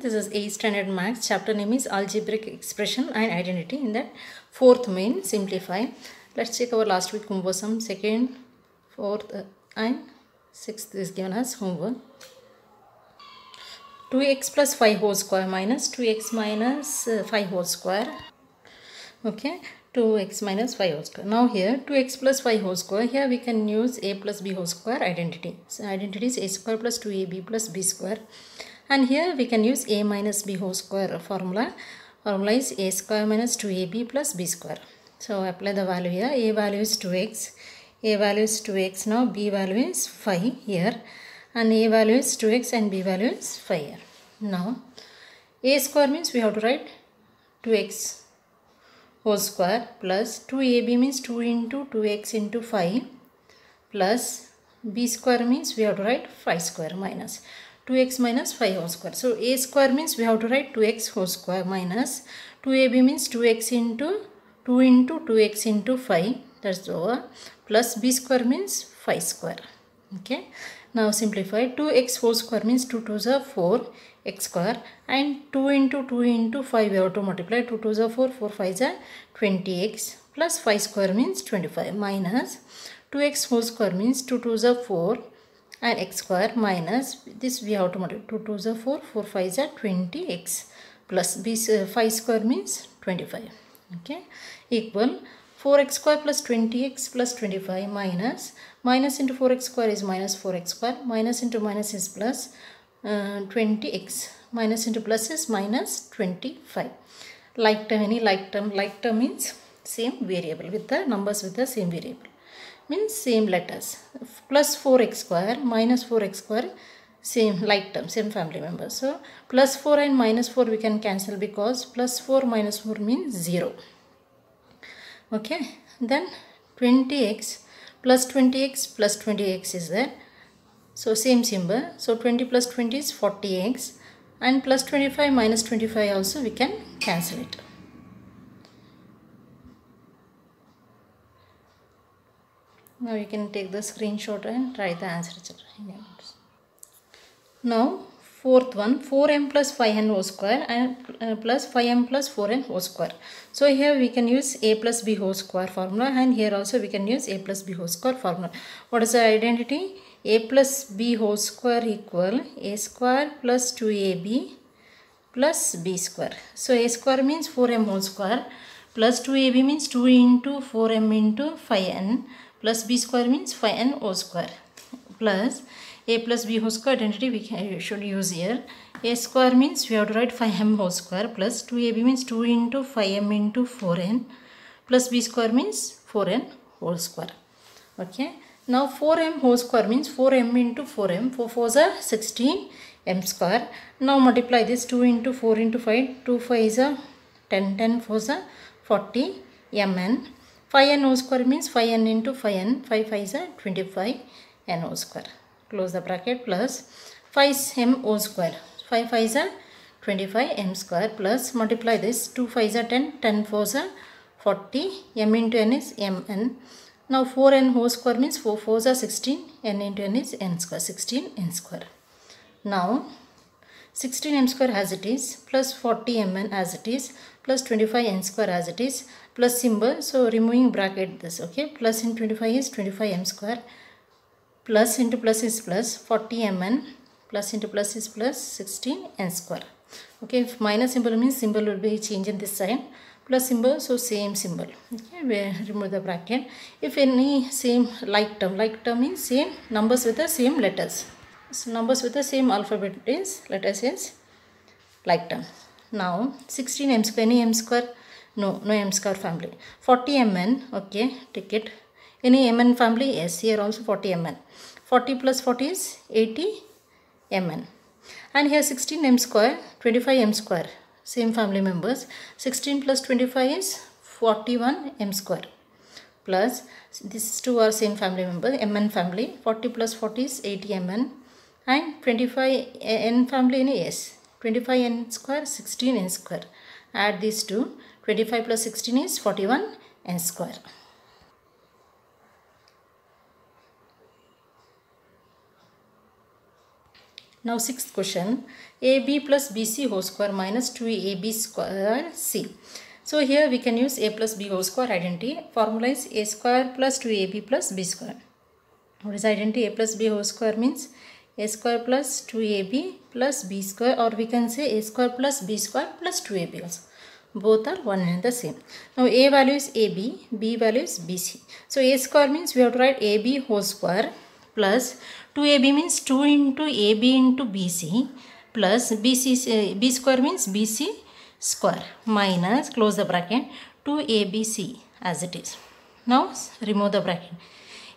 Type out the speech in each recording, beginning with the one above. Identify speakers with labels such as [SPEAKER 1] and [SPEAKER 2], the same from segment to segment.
[SPEAKER 1] This is 8th standard maths. Chapter name is algebraic expression and identity. In that fourth main simplify. Let's check our last week homework sum. Second, fourth and sixth is given as homework. 2x plus 5 whole square minus 2x minus 5 whole square. Okay, 2x minus 5 whole square. Now here 2x plus 5 whole square. Here we can use a plus b whole square identity. So identity is a square plus 2ab plus b square. And here we can use a minus b whole square formula. Formula is a square minus 2ab plus b square. So apply the value here. A value is 2x. A value is 2x now. B value is 5 here. And a value is 2x and b value is 5 here. Now a square means we have to write 2x whole square plus 2ab means 2 into 2x into 5 plus b square means we have to write 5 square minus 2x minus 5 whole square. So a square means we have to write 2x whole square minus 2ab means 2x into 2 into 2x into 5, that's over, plus b square means 5 square. Okay, now simplify. 2x whole square means 2 2s are 4 x square and 2 into 5 we have to multiply. 2 2s are 4, 4 5s are 20x plus 5 square means 25 minus 2x whole square means 2 2s are 4 and x square minus this we have to multiply. 2 2s are 4, 4 5s are 20x plus b 5 square means 25. Okay, equal 4x square plus 20x plus 25 minus into 4x square is minus 4x square, minus into minus is plus 20x, minus into plus is minus 25. Like term, any like term means same variable with the numbers with the same variable, means same letters. Plus 4x square minus 4x square, same like term, same family member. So plus 4 and minus 4 we can cancel because plus 4 minus 4 means 0. Okay, then 20x plus 20x plus 20x is there. So same symbol. So 20 plus 20 is 40x and plus 25 minus 25 also we can cancel it. Now you can take the screenshot and write the answer. Now fourth one, 4m plus 5n whole square and plus 5m plus 4n whole square. So here we can use a plus b whole square formula and here also we can use a plus b whole square formula. What is the identity? A plus b whole square equal a square plus 2ab plus b square. So a square means 4m whole square plus 2ab means 2 into 4m into 5n plus b square means 5n whole square plus a plus b whole square identity we should use here. A square means we have to write 5m whole square plus 2ab means 2 into 5m into 4n plus b square means 4n whole square. Okay. Now 4m whole square means 4m into 4m. 4 4s are 16m square. Now multiply this 2 into 4 into 5. 2 5 is a 10. 10 4s are 40 mn. 5n whole square means 5n into 5n. 5 5 is a 25 n whole square. Close the bracket plus 5m whole square. 5 5 is a 25 m square plus multiply this 2 5 is a 10. 10 4s are 40. M into n is mn. Now 4n whole square means 4 4s are 16, n into n is n square, 16n square. Now 16m square as it is, plus 40mn as it is, plus 25n square as it is, plus symbol, so removing bracket this, okay, plus in 25 is 25m square, plus into plus is plus 40mn, plus into plus is plus 16n square. Okay, if minus symbol means symbol will be changed in this side. Plus symbol, so same symbol. Okay, we remove the bracket. If any same like term means same numbers with the same letters. So numbers with the same alphabet is letters is like term. Now 16m square, any m square? No m square family. 40mn, okay, take it. Any mn family? Yes, here also 40mn. 40 plus 40 is 80mn. And here 16m square, 25m square. Same family members. 16 plus 25 is 41 m square plus these two are same family members, mn family. 40 plus 40 is 80 mn and 25 n family in yes, 25 n square, 16 n square. Add these two. 25 plus 16 is 41 n square. Now sixth question, AB plus BC whole square minus 2AB square C. So here we can use A plus B whole square identity. Formula is A square plus 2AB plus B square. What is identity? A plus B whole square means A square plus 2AB plus B square, or we can say A square plus B square plus 2AB also. Both are one and the same. Now A value is AB, B value is BC. So A square means we have to write AB whole square plus 2AB means 2 into AB into BC plus BC, B square means BC square minus, close the bracket, 2ABC as it is. Now remove the bracket.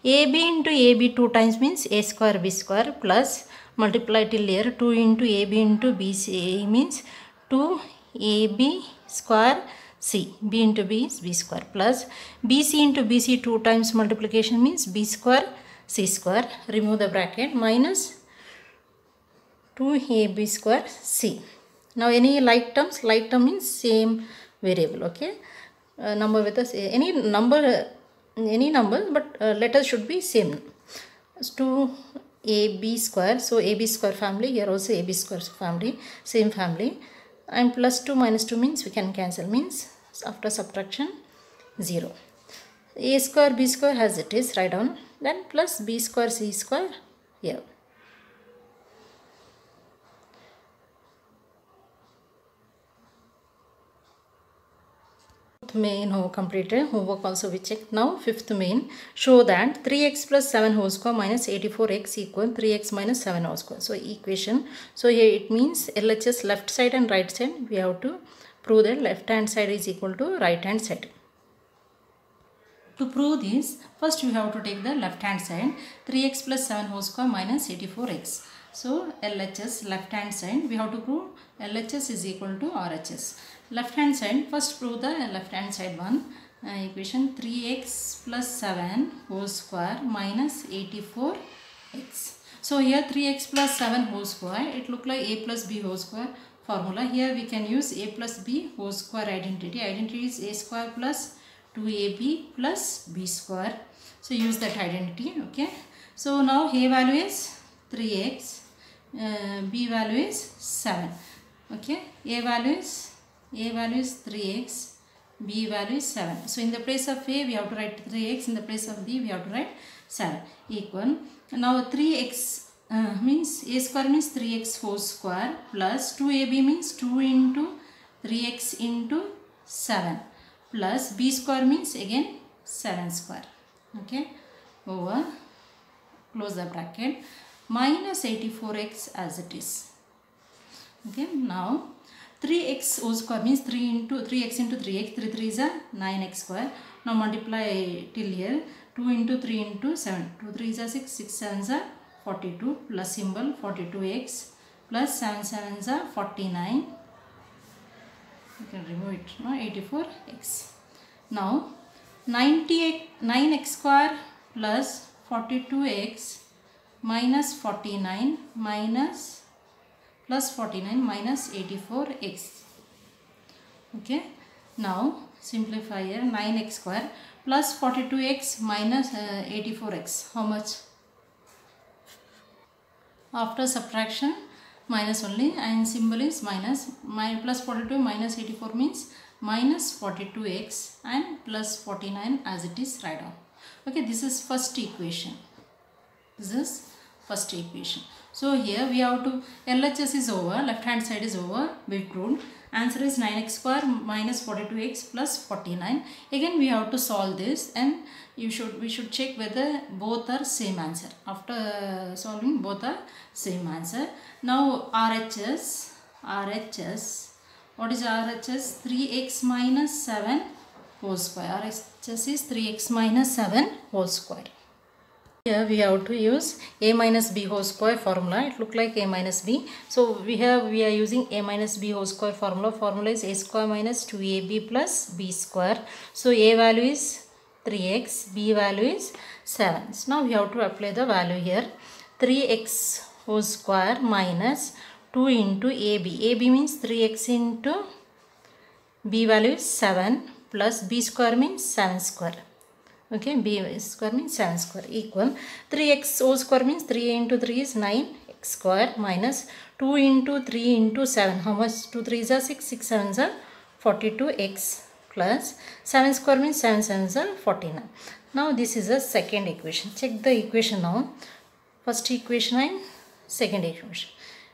[SPEAKER 1] AB into AB 2 times means A square B square plus multiply till here 2 into AB into BC means 2AB square C. B into B is B square plus BC into BC 2 times multiplication means B square C square. Remove the bracket minus 2AB square C. Now any like terms, like term means same variable, okay. Number with us, any number but letters should be same. 2AB square, so AB square family, here also AB square family, same family, and plus 2 minus 2 means we can cancel, means after subtraction 0. A square B square as it is, write down, then plus B square C square here. Main homework completed. Homework also we checked. Now fifth main, show that 3x plus 7 whole square minus 84x equal 3x minus 7 whole square. So equation. So here it means LHS left side and right side. We have to prove that left hand side is equal to right hand side. To prove this, first we have to take the left hand side, 3x plus 7 whole square minus 84x. So LHS left hand side, we have to prove LHS is equal to RHS. Left hand side, first prove the left hand side one, equation 3x plus 7 whole square minus 84x. So here 3x plus 7 whole square, it look like A plus B whole square formula. Here we can use A plus B whole square identity. Identity is A square plus 2AB plus B square. So use that identity, okay. So now A value is 3x, B value is 7, okay. A value is 3x, B value is 7. So in the place of A we have to write 3x, in the place of B we have to write 7 equal. Now 3x means A square means 3x whole square plus 2AB means 2 into 3x into 7 plus B square means again 7 square, okay, over, close the bracket, minus 84x as it is, okay. Now 3x whole square means 3x into 3x, 3 is a 9x square. Now multiply till here, 2 into 3 into 7, 2 3 is a 6, 6 7 is a 42 plus symbol 42x plus 7 7 is a 49. You can remove it, no, 84x. Now 9x square plus 42x minus 49 minus plus 49 minus 84x, okay. Now simplify here, 9x square plus 42x minus 84x, how much? After subtraction minus only, and symbol is minus, plus 42 minus 84 means minus 42x and plus 49 as it is, write down, okay. This is first equation, this is first equation. So here we have to, LHS is over, left hand side is over, we proved. Answer is 9x square minus 42x plus 49. Again we have to solve this, and we should check whether both are same answer. After solving, both are same answer. Now RHS, what is RHS? 3x minus 7 whole square. RHS is 3x minus 7 whole square. Here we have to use A minus B whole square formula. It look like A minus B. So we are using A minus B whole square formula. Formula is A square minus 2AB plus B square. So A value is 3x, B value is 7. So now we have to apply the value here. 3x whole square minus 2 into AB. AB means 3x into B value is 7 plus B square means 7 square. Okay, B square means 7 square equal 3x whole square means 3 into 3 is 9, square minus 2 into 3 into 7. How much? 2 3s are 6, 6 7s are 42x plus 7 square means 7 7s are 49. Now this is a second equation. Check the equation now. First equation and second equation.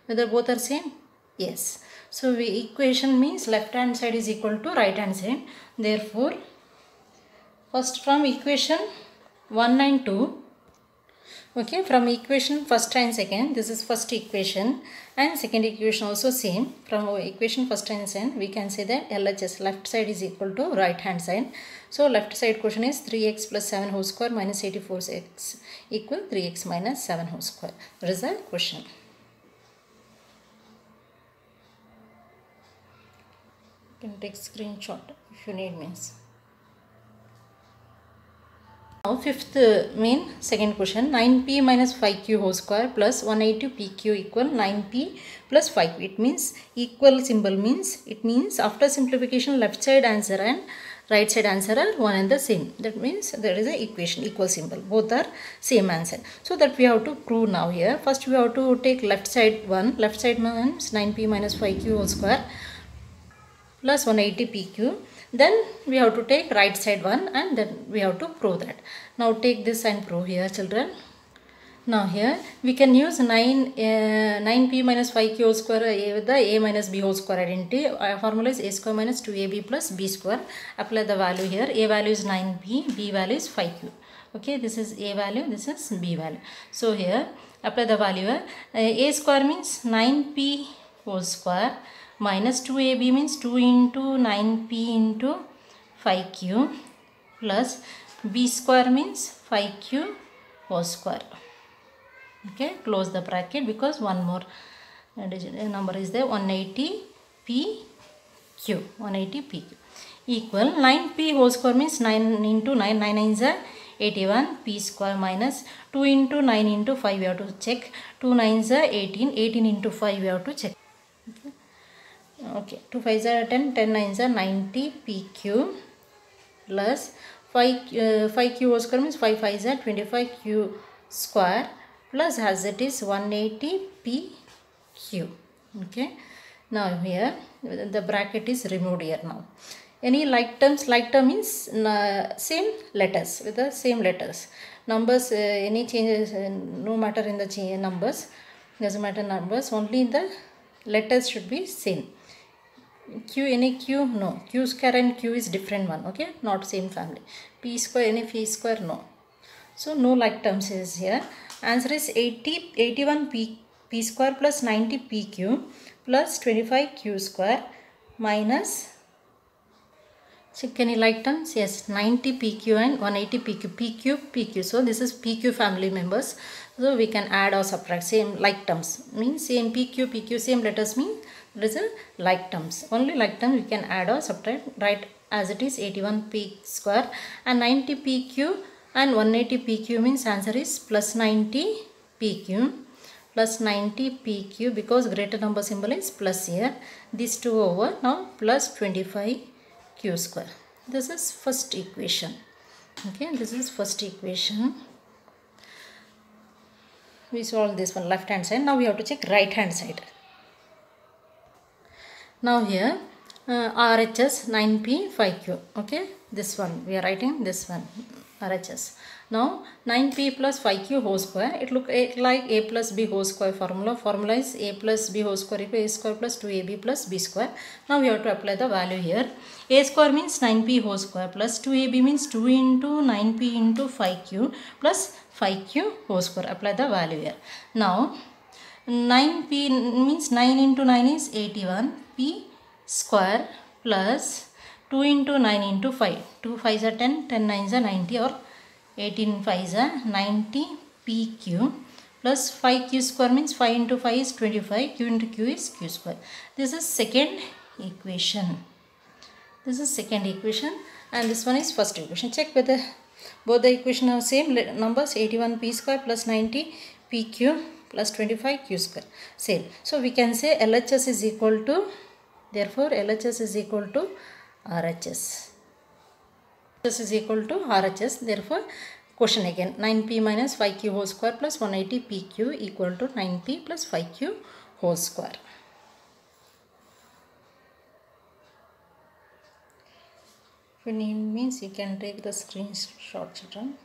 [SPEAKER 1] Whether both are same? Yes. So equation means left hand side is equal to right hand side. Therefore, first from equation 1 and 2. Okay, from equation first and second, this is first equation and second equation also same. From equation first and second, we can say that LHS, left side is equal to right hand side. So left side question is 3x plus 7 whole square minus 84x equal 3x minus 7 whole square. That is the question. You can take screenshot if you need means. Now fifth second question, 9p minus 5q whole square plus 180pq equal 9p plus 5q. It means equal symbol means, it means after simplification left side answer and right side answer are one and the same. That means there is a equation, equal symbol. Both are same answer. So that we have to prove now here. First we have to take left side one. Left side means 9p minus 5q whole square plus 180pq. Then we have to take right side one and then we have to prove that. Now take this and prove here, children. Now here we can use 9p minus 5q whole square with the a minus b whole square identity. Formula is a square minus 2ab plus b square. Apply the value here. A value is 9p, b value is 5q. Okay, this is a value, this is b value. So here apply the value here. A square means 9p whole square minus 2ab means 2 into 9p into 5q plus b square means 5q whole square. Okay, close the bracket because one more number is there, 180pq, 180pq equal 9p whole square means 9 into 9, 9 9s are 81 p square minus 2 into 9 into 5 we have to check, 2 9s are 18, 18 into 5 we have to check. Okay, 2 5s are 10, 10 9s are 90 pq plus 5q whole square means 5 5s are 25q square plus as it is 180 pq. Okay, now here the bracket is removed here. Now any like terms, like term means same letters with the same letters. Numbers, any changes, no matter in the numbers, doesn't matter numbers, only the letters should be same. Q, any Q, no. Q square and Q is different one, okay, not same family. P square, any P square, no. So no like terms is here. Answer is 81 P square plus 90 PQ plus 25 Q square minus, check any like terms, yes, 90 PQ and 180 PQ. So this is PQ family members. So we can add or subtract, same like terms means same PQ, same letters mean there is a like terms. Only like terms we can add or subtract. Right as it is 81 P square and 90 PQ and 180 PQ means answer is plus 90 PQ plus 90 PQ because greater number symbol is plus here. These two over, now plus 25 Q square. This is first equation. Okay, this is first equation. We solve this one left hand side. Now we have to check right hand side. Now here RHS 9p 5q. Okay, this one we are writing, this one RHS. Now 9p plus 5q whole square, it look like a plus b whole square formula. Formula is a plus b whole square equal a square plus 2ab plus b square. Now we have to apply the value here. A square means 9p whole square plus 2ab means 2 into 9p into 5q plus 5q whole square. Apply the value here. Now 9p means 9 into 9 is 81 p square plus 2 into 9 into 5. 2 5s are 10, 10 9s are 90 or 18 5s are 90 pq plus 5q square means 5 into 5 is 25, q into q is q square. This is second equation. This is second equation and this one is first equation. Check whether both the equation are same numbers, 81 p square plus 90 pq plus 25 q square, same. So we can say LHS is equal to, therefore LHS is equal to RHS. This is equal to RHS. Therefore Question again, 9p minus 5q whole square plus 180pq equal to 9p plus 5q whole square. If you need means you can take the screenshot, children.